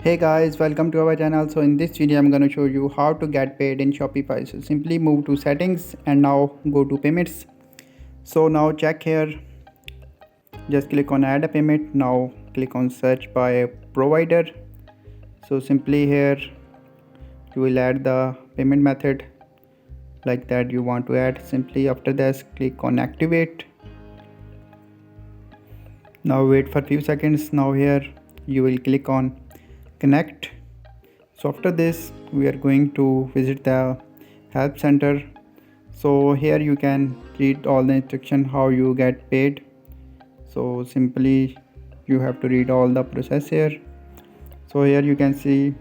Hey guys, welcome to our channel. So in this video I'm going to show you how to get paid in Shopify. So simply move to settings and now go to payments. So now check here, just click on add a payment. Now click on search by a provider. So simply here you will add the payment method like that you want to add. Simply after this click on activate. Now wait for few seconds. Now here you will click on connect. So after this we are going to visit the help center. So here you can read all the instruction how you get paid. So simply you have to read all the process here. So here you can see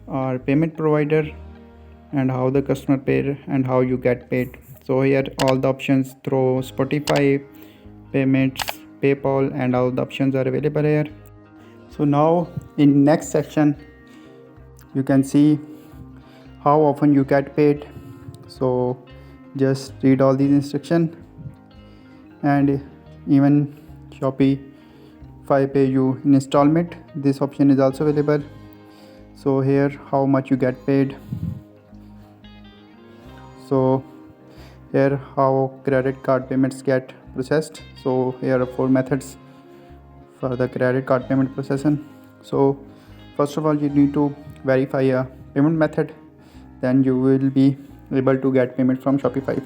our payment provider and how the customer paid and how you get paid. So here all the options through Spotify, payments, PayPal, and all the options are available here. So now in next section you can see how often you get paid. So just read all these instructions, and even Shopify pay you in installment, this option is also available. So here how much you get paid. So here how credit card payments get processed. So here are 4 methods for the credit card payment processing. So first of all you need to verify a payment method, then you will be able to get payment from Shopify.